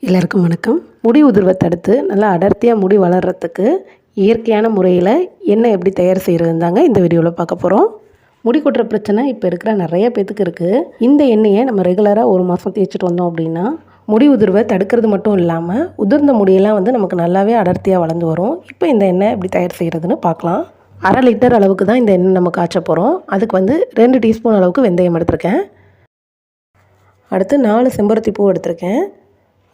எல்லாருக்கும் வணக்கம். முடி உதிர்வை தடுத்து நல்லா அடர்த்தியாக முடி வளர்கிறதுக்கு இயற்கையான முறையில் எண்ணெய் எப்படி தயார் செய்கிறதுன்னு தாங்க இந்த வீடியோவில் பார்க்க போகிறோம். முடி கொட்டுற பிரச்சனை இப்போ இருக்கிற நிறைய பேத்துக்கு இருக்குது. இந்த எண்ணெயை நம்ம ரெகுலராக ஒரு மாதம் தேய்ச்சிட்டு வந்தோம் அப்படின்னா முடி உதிர்வை தடுக்கிறது மட்டும் இல்லாமல் உதிர்ந்த முடியெல்லாம் நமக்கு நல்லாவே அடர்த்தியாக வளர்ந்து வரும். இப்போ இந்த எண்ணெய் எப்படி தயார் செய்கிறதுன்னு பார்க்கலாம். 1/2 லிட்டர் அளவுக்கு தான் இந்த எண்ணெய் நம்ம காய்ச்ச போகிறோம். அதுக்கு 2 டீஸ்பூன் அளவுக்கு வெந்தயம் எடுத்திருக்கேன். அடுத்து 4 செம்பருத்தி பூ எடுத்திருக்கேன்.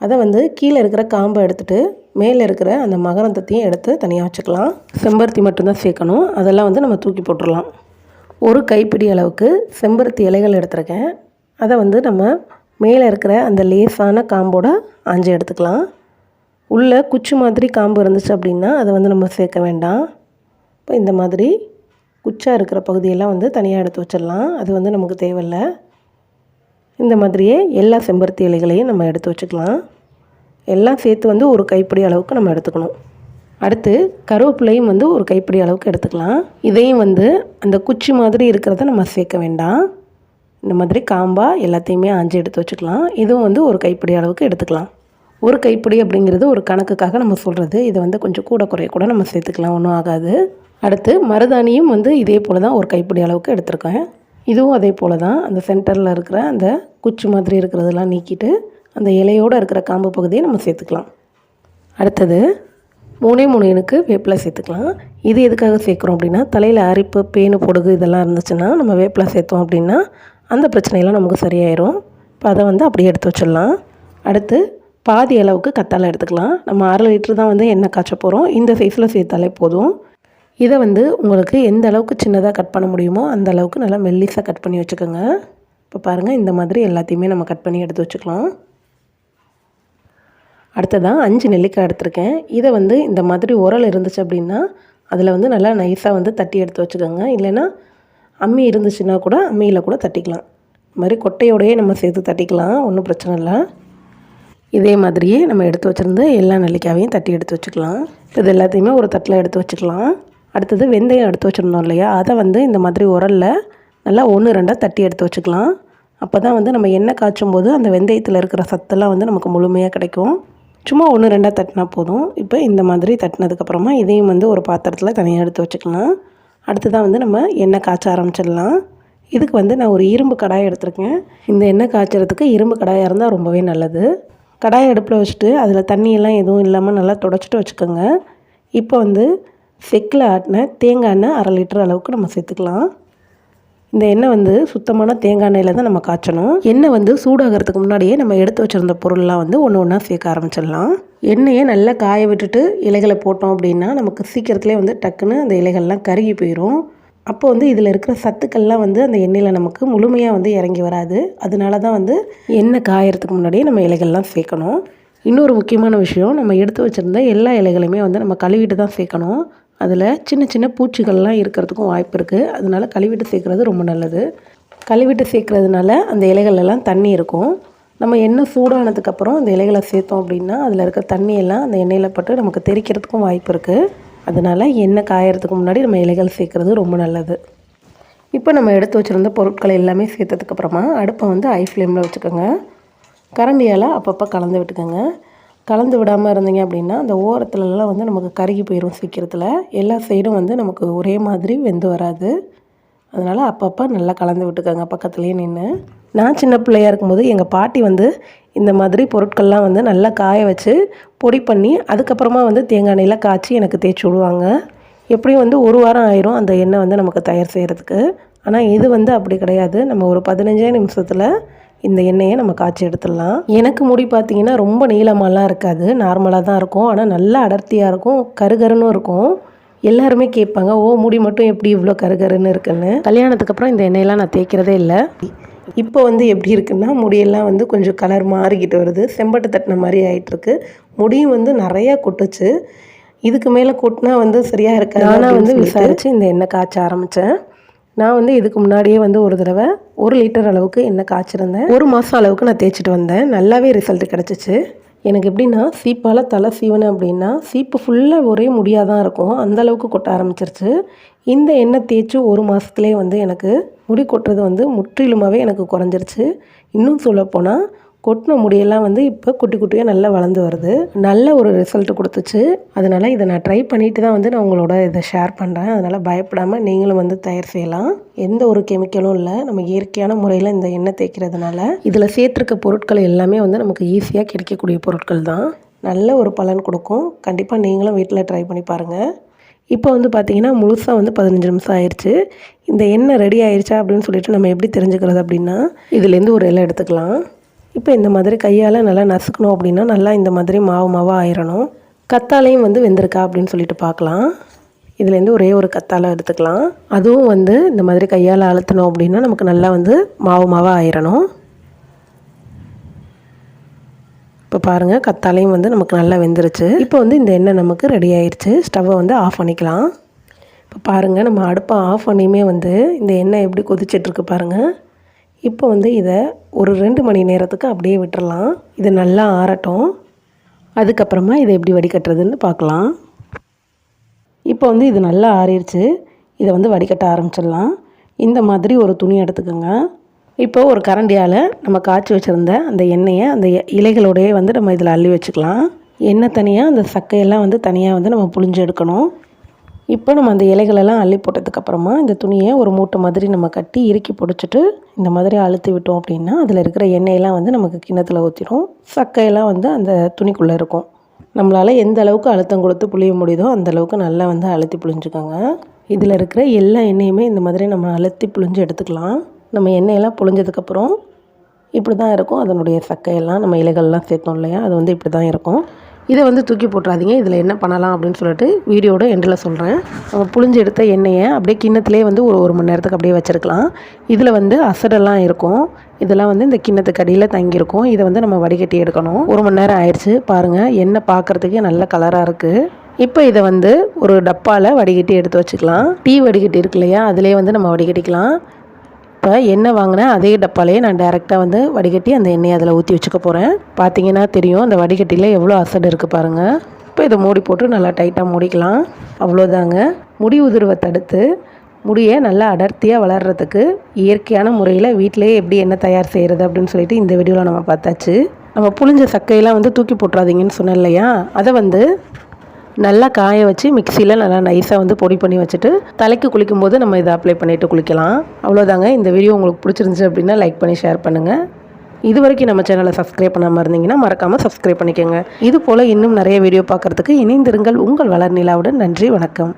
அதை கீழே இருக்கிற காம்பை எடுத்துகிட்டு மேலே இருக்கிற அந்த மகரந்தத்தையும் எடுத்து தனியாக வச்சுக்கலாம். செம்பருத்தி மட்டும்தான் சேர்க்கணும். அதெல்லாம் நம்ம தூக்கி போட்டுடலாம். ஒரு கைப்பிடி அளவுக்கு செம்பருத்தி இலைகள் எடுத்துருக்கேன். அதை நம்ம மேலே இருக்கிற அந்த லேசான காம்போட ஆஞ்சி எடுத்துக்கலாம். உள்ளே குச்சி மாதிரி காம்பு இருந்துச்சு அப்படின்னா அதை நம்ம சேர்க்க வேண்டாம். இப்போ இந்த மாதிரி குச்சாக இருக்கிற பகுதியெல்லாம் தனியாக எடுத்து வச்சிடலாம். அது நமக்கு தேவையில்லை. இந்த மாதிரியே எல்லா செம்பருத்தி இலைகளையும் நம்ம எடுத்து வச்சுக்கலாம். எல்லாம் சேர்த்து ஒரு கைப்பிடி அளவுக்கு நம்ம எடுத்துக்கணும். அடுத்து கருவேப்பிலையும் ஒரு கைப்பிடி அளவுக்கு எடுத்துக்கலாம். இதையும் அந்த குச்சி மாதிரி இருக்கிறத நம்ம சேர்க்க வேண்டாம். இந்த மாதிரி காம்பாக எல்லாத்தையுமே ஆஞ்சி எடுத்து வச்சுக்கலாம். இதுவும் ஒரு கைப்பிடி அளவுக்கு எடுத்துக்கலாம். ஒரு கைப்பிடி அப்படிங்கிறது ஒரு கணக்குக்காக நம்ம சொல்கிறது. இதை கொஞ்சம் கூட குறைய கூட நம்ம சேர்த்துக்கலாம், ஒன்றும் ஆகாது. அடுத்து மருதாணியும் இதே போல் தான் ஒரு கைப்பிடி அளவுக்கு எடுத்திருக்கேன். இதுவும் அதே போல் தான் அந்த சென்டரில் இருக்கிற அந்த குச்சி மாதிரி இருக்கிறதெல்லாம் நீக்கிட்டு அந்த இலையோடு இருக்கிற காம்பு பகுதியை நம்ம சேர்த்துக்கலாம். அடுத்தது 3 இனுக்கு வேப்பிலை சேர்த்துக்கலாம். இது எதுக்காக சேர்க்குறோம் அப்படின்னா, தலையில் அரிப்பு, பேனு, பொடுகு இதெல்லாம் இருந்துச்சுன்னா நம்ம வேப்பிலை சேர்த்தோம் அப்படின்னா அந்த பிரச்சனையெல்லாம் நமக்கு சரியாயிடும். இப்போ அதை அப்படியே எடுத்து வச்சிடலாம். அடுத்து பாதி அளவுக்கு கத்தாழை எடுத்துக்கலாம். நம்ம 1/2 லிட்டர் தான் எண்ணெய் காய்ச்ச போகிறோம். இந்த சைஸில் சேர்த்தாலே போதும். இதை உங்களுக்கு எந்த அளவுக்கு சின்னதாக கட் பண்ண முடியுமோ அந்த அளவுக்கு நல்லா மெல்லிஸாக கட் பண்ணி வச்சுக்கோங்க. இப்போ பாருங்கள், இந்த மாதிரி எல்லாத்தையுமே நம்ம கட் பண்ணி எடுத்து வச்சுக்கலாம். அடுத்ததான் 5 நெல்லிக்காய் எடுத்திருக்கேன். இதை இந்த மாதிரி உரல் இருந்துச்சு அப்படின்னா அதில் நல்லா நைஸாக தட்டி எடுத்து வச்சுக்கோங்க. இல்லைன்னா அம்மி இருந்துச்சுன்னா கூட அம்மியில் கூட தட்டிக்கலாம். இந்த மாதிரி கொட்டையோடையே நம்ம சேர்த்து தட்டிக்கலாம், ஒன்றும் பிரச்சனை இல்லை. இதே மாதிரியே நம்ம எடுத்து வச்சுருந்து எல்லா நெல்லிக்காயையும் தட்டி எடுத்து வச்சுக்கலாம். இது எல்லாத்தையுமே ஒரு தட்டில் எடுத்து வச்சுக்கலாம். அடுத்தது வெந்தயம் எடுத்து வச்சுருந்தோம் இல்லையா, அதை இந்த மாதிரி உரலில் நல்லா 1-2 தட்டி எடுத்து வச்சுக்கலாம். அப்போ தான் நம்ம எண்ணெய் காய்ச்சும் போது அந்த வெந்தயத்தில் இருக்கிற சத்தெல்லாம் நமக்கு முழுமையாக கிடைக்கும். சும்மா 1-2 தட்டினா போதும். இப்போ இந்த மாதிரி தட்டினதுக்கப்புறமா இதையும் ஒரு பாத்திரத்தில் தனியாக எடுத்து வச்சுக்கலாம். அடுத்து தான் நம்ம எண்ணெய் காய்ச்ச ஆரம்பிச்சிடலாம். இதுக்கு நான் ஒரு இரும்பு கடாய் எடுத்திருக்கேன். இந்த எண்ணெய் காய்ச்சறதுக்கு இரும்பு கடாயாக இருந்தால் ரொம்பவே நல்லது. கடாயை அடுப்பில் வச்சுட்டு அதில் தண்ணியெல்லாம் எதுவும் இல்லாமல் நல்லா துடைச்சிட்டு வச்சுக்கோங்க. இப்போ செக்கில் ஆட்டின தேங்காய் எண்ணெய் 1/2 லிட்டர் அளவுக்கு நம்ம சேர்த்துக்கலாம். இந்த எண்ணெய் சுத்தமான தேங்காய் எண்ணெயில் தான் நம்ம காய்ச்சணும். எண்ணெய் சூடாகிறதுக்கு முன்னாடியே நம்ம எடுத்து வச்சுருந்த பொருள்லாம் ஒன்று ஒன்றா சேர்க்க ஆரம்பிச்சிடலாம். எண்ணெயை நல்லா காய விட்டுட்டு இலைகளை போட்டோம் அப்படின்னா நமக்கு சீக்கிரத்துலேயே டக்குன்னு அந்த இலைகள்லாம் கருகி போயிடும். அப்போ இதில் இருக்கிற சத்துக்கள்லாம் அந்த எண்ணெயில் நமக்கு முழுமையாக இறங்கி வராது. அதனால தான் எண்ணெய் காயறதுக்கு முன்னாடியே நம்ம இலைகள்லாம் சேர்க்கணும். இன்னொரு முக்கியமான விஷயம், நம்ம எடுத்து வச்சுருந்த எல்லா இலைகளையுமே நம்ம கழுவிட்டு தான் சேர்க்கணும். அதில் சின்ன சின்ன பூச்சிகள்லாம் இருக்கிறதுக்கும் வாய்ப்பு இருக்குது. அதனால கழுவிட்டு சேர்க்குறது ரொம்ப நல்லது. கழுவிட்டு சேர்க்குறதுனால அந்த இலைகளெல்லாம் தண்ணி இருக்கும். நம்ம எண்ணெய் சூடானதுக்கப்புறம் அந்த இலைகளை சேர்த்தோம் அப்படின்னா அதில் இருக்க தண்ணியெல்லாம் அந்த எண்ணெயில் பட்டு நமக்கு தெறிக்கிறதுக்கும் வாய்ப்பு இருக்குது. அதனால் எண்ணெய் காயறதுக்கு முன்னாடி நம்ம இலைகள் சேர்க்குறது ரொம்ப நல்லது. இப்போ நம்ம எடுத்து வச்சுருந்த பொருட்களை எல்லாமே சேர்த்ததுக்கப்புறமா அடுப்பை ஹை ஃப்ளேமில் வச்சுக்கோங்க. கரண்டியால் அப்பப்போ கலந்து விட்டுக்கோங்க. கலந்து விடாமல் இருந்தீங்க அப்படின்னா அந்த ஓரத்துலலாம் நமக்கு கருகி போயிடும் சீக்கிரத்தில். எல்லா சைடும் நமக்கு ஒரே மாதிரி வெந்து வராது. அதனால் அப்பப்போ நல்லா கலந்து விட்டுக்கோங்க பக்கத்துலேயே நின்று. நான் சின்ன பிள்ளையாக இருக்கும்போது எங்கள் பாட்டி இந்த மாதிரி பொருட்கள்லாம் நல்லா காய வச்சு பொடி பண்ணி அதுக்கப்புறமா தேங்காய் எண்ணெயில் காய்ச்சி எனக்கு தேய்ச்சி விடுவாங்க. எப்படியும் 1 வாரம் ஆயிரும் அந்த எண்ணெய் நமக்கு தயார் செய்கிறதுக்கு. ஆனால் இது அப்படி கிடையாது. நம்ம ஒரு 15 நிமிஷத்தில் இந்த எண்ணெயை நம்ம காய்ச்சி எடுத்துடலாம். எனக்கு முடி பார்த்திங்கன்னா ரொம்ப நீளமாலாம் இருக்காது, நார்மலாக தான் இருக்கும். ஆனால் நல்லா அடர்த்தியாக இருக்கும், கருகருன்னு இருக்கும். எல்லாருமே கேட்பாங்க, ஓ முடி மட்டும் எப்படி இவ்வளோ கருகருன்னு இருக்குன்னு. கல்யாணத்துக்கு அப்புறம் இந்த எண்ணெயெல்லாம் நான் தேய்க்கிறதே இல்லை. இப்போ எப்படி இருக்குன்னா முடியெல்லாம் கொஞ்சம் கலர் மாறிக்கிட்டு வருது, செம்பட்டு தட்டின மாதிரி ஆகிட்டுருக்கு. முடியும் நிறையா கொட்டுச்சு. இதுக்கு மேலே கொட்டினா சரியாக இருக்காது. நானாக விசாரித்து இந்த எண்ணெய் காய்ச்ச ஆரம்பித்தேன். நான் இதுக்கு முன்னாடியே ஒரு தடவை 1 லிட்டர் அளவுக்கு எண்ணெய் காய்ச்சிருந்தேன். 1 மாதம் அளவுக்கு நான் தேய்ச்சிட்டு வந்தேன். நல்லாவே ரிசல்ட் கிடச்சிச்சு. எனக்கு எப்படின்னா, சீப்பால் தலை சீவனேன் அப்படின்னா சீப்பு ஃபுல்லாக ஒரே முடியாக தான் இருக்கும், அந்தளவுக்கு கொட்ட ஆரம்பிச்சிருச்சு. இந்த எண்ணெய் தேய்ச்சி 1 மாதத்துலேயே எனக்கு முடி கொட்டுறது முற்றிலுமாகவே எனக்கு குறைஞ்சிருச்சு. இன்னும் சொல்லப்போனால் கொட்டின முடியெல்லாம் வந்து இப்போ குட்டி குட்டியாக நல்லா வளர்ந்து வருது. நல்ல ஒரு ரிசல்ட் கொடுத்துச்சு. அதனால் இதை நான் ட்ரை பண்ணிட்டு தான் வந்து நான் உங்களோட இதை ஷேர் பண்ணுறேன். அதனால் பயப்படாமல் நீங்களும் வந்து தயார் செய்யலாம். எந்த ஒரு கெமிக்கலும் இல்லை. நம்ம இயற்கையான முறையில் இந்த எண்ணெய் தேய்க்கிறதுனால இதில் சேர்த்துருக்க பொருட்கள் எல்லாமே வந்து நமக்கு ஈஸியாக கிடைக்கக்கூடிய பொருட்கள் தான். நல்ல ஒரு பலன் கொடுக்கும். கண்டிப்பாக நீங்களும் வீட்டில் ட்ரை பண்ணி பாருங்கள். இப்போ வந்து பார்த்திங்கன்னா முழுசாக வந்து 15 நிமிஷம் ஆயிடுச்சு. இந்த எண்ணெய் ரெடி ஆயிடுச்சா அப்படின்னு சொல்லிட்டு நம்ம எப்படி தெரிஞ்சுக்கிறது அப்படின்னா, இதுலேருந்து ஒரு இலை எடுத்துக்கலாம். இப்போ இந்த மாதிரி கையால் நல்லா நசுக்கணும் அப்படின்னா நல்லா இந்த மாதிரி மாவாக ஆயிடணும். கத்தாலையும் வந்து வெந்திருக்கா அப்படின்னு சொல்லிட்டு பார்க்கலாம். இதுலேருந்து ஒரே ஒரு கத்தாழை எடுத்துக்கலாம். அதுவும் வந்து இந்த மாதிரி கையால் அழுத்தணும் அப்படின்னா நமக்கு நல்லா வந்து மாவாக ஆயிடணும். இப்போ பாருங்கள், கத்தாலையும் வந்து நமக்கு நல்லா வெந்துருச்சு. இப்போ வந்து இந்த எண்ணெய் நமக்கு ரெடி ஆயிடுச்சு. ஸ்டவ்வை வந்து ஆஃப் பண்ணிக்கலாம். இப்போ பாருங்கள், நம்ம அடுப்பை ஆஃப் பண்ணியுமே வந்து இந்த எண்ணெய் எப்படி கொதிச்சிட்ருக்கு பாருங்கள். இப்போ வந்து இதை ஒரு 2 மணி நேரத்துக்கு அப்படியே விட்டுறலாம். இது நல்லா ஆறட்டும். அதுக்கப்புறமா இதை எப்படி வடிகட்டுறதுன்னு பார்க்கலாம். இப்போ வந்து இது நல்லா ஆறிடுச்சு. இதை வந்து வடிகட்ட ஆரம்பிச்சிடலாம். இந்த மாதிரி ஒரு துணி எடுத்துக்கோங்க. இப்போ ஒரு கரண்டியால் நம்ம காய்ச்சி வச்சுருந்த அந்த எண்ணெயை அந்த இலைகளோடையே வந்து நம்ம இதில் அள்ளி வச்சுக்கலாம். எண்ணெய் தனியாக, அந்த சக்கையெல்லாம் வந்து தனியாக வந்து நம்ம புழிஞ்சு எடுக்கணும். இப்போ நம்ம அந்த இலைகளெல்லாம் அள்ளி போட்டதுக்கப்புறமா இந்த துணியை ஒரு மூட்டை மாதிரி நம்ம கட்டி இறுக்கி பிடிச்சிட்டு இந்த மாதிரி அழுத்தி விட்டோம் அப்படின்னா அதில் இருக்கிற எண்ணெயெல்லாம் வந்து நமக்கு கிண்ணத்தில் ஊற்றிடும். சக்கையெல்லாம் வந்து அந்த துணிக்குள்ளே இருக்கும். நம்மளால் எந்த அளவுக்கு அழுத்தம் கொடுத்து புளிய முடியுதோ அந்த அளவுக்கு நல்லா வந்து அழுத்தி புளிஞ்சுக்கோங்க. இதில் இருக்கிற எல்லா எண்ணெயுமே இந்த மாதிரி நம்ம அழுத்தி புளிஞ்சு எடுத்துக்கலாம். நம்ம எண்ணெயெல்லாம் புளிஞ்சதுக்கப்புறம் இப்படி தான் இருக்கும். அதனுடைய சக்கையெல்லாம் நம்ம இலைகள்லாம் சேர்த்தோம் இல்லையா, அது வந்து இப்படி தான் இருக்கும். இதை வந்து தூக்கி போட்டுறாதீங்க. இதில் என்ன பண்ணலாம் அப்படின்னு சொல்லிட்டு வீடியோட எண்டில் சொல்கிறேன். நம்ம புளிஞ்சு எடுத்த எண்ணெயை அப்படியே கிண்ணத்துலேயே வந்து ஒரு மணி நேரத்துக்கு அப்படியே வச்சுருக்கலாம். இதில் வந்து அசடெல்லாம் இருக்கும். இதெல்லாம் வந்து இந்த கிண்ணத்துக்கு அடியில் தங்கியிருக்கும். இதை வந்து நம்ம வடிகட்டி எடுக்கணும். 1 மணி நேரம் ஆயிடுச்சு. பாருங்கள், எண்ணெய் பார்க்குறதுக்கே நல்ல கலராக இருக்குது. இப்போ இதை வந்து ஒரு டப்பாவில் வடிகட்டி எடுத்து வச்சுக்கலாம். டீ வடிகட்டி இருக்கு இல்லையா, அதிலே வந்து நம்ம வடிகட்டிக்கலாம். இப்போ எண்ணெய் வாங்கினேன் அதே டப்பாலேயே நான் டேரெக்டாக வந்து வடிகட்டி அந்த எண்ணெயை அதில் ஊற்றி வச்சுக்க போகிறேன். பார்த்தீங்கன்னா தெரியும் அந்த வடிகட்டியில் எவ்வளோ அசடு இருக்குது பாருங்கள். இப்போ இதை மூடி போட்டு நல்லா டைட்டாக மூடிக்கலாம். அவ்வளோதாங்க. முடி உதிர்வை தடுத்து முடியை நல்லா அடர்த்தியாக வளர்கிறதுக்கு இயற்கையான முறையில் வீட்டிலேயே எப்படி எண்ணெய் தயார் செய்கிறது அப்படின்னு சொல்லிட்டு இந்த வீடியோவில் நம்ம பார்த்தாச்சு. நம்ம புளிஞ்ச சக்கையெல்லாம் வந்து தூக்கி போட்டுறாதீங்கன்னு சொன்னேன் இல்லையா, அதை வந்து நல்லா காய வச்சு மிக்சியில் நல்லா நைஸாக வந்து பொடி பண்ணி வச்சுட்டு தலைக்கு குளிக்கும்போது நம்ம இதை அப்ளை பண்ணிவிட்டு குளிக்கலாம். அவ்வளோதாங்க. இந்த வீடியோ உங்களுக்கு பிடிச்சிருந்துச்சு அப்படின்னா லைக் பண்ணி ஷேர் பண்ணுங்கள். இது வரைக்கும் நம்ம சேனலை சப்ஸ்கிரைப் பண்ணாமல் இருந்தீங்கன்னா மறக்காமல் சப்ஸ்கிரைப் பண்ணிக்கோங்க. இது போல் இன்னும் நிறைய வீடியோ பார்க்குறதுக்கு இணைந்திருங்கள். உங்கள் வளர்நிலாவுடன். நன்றி, வணக்கம்.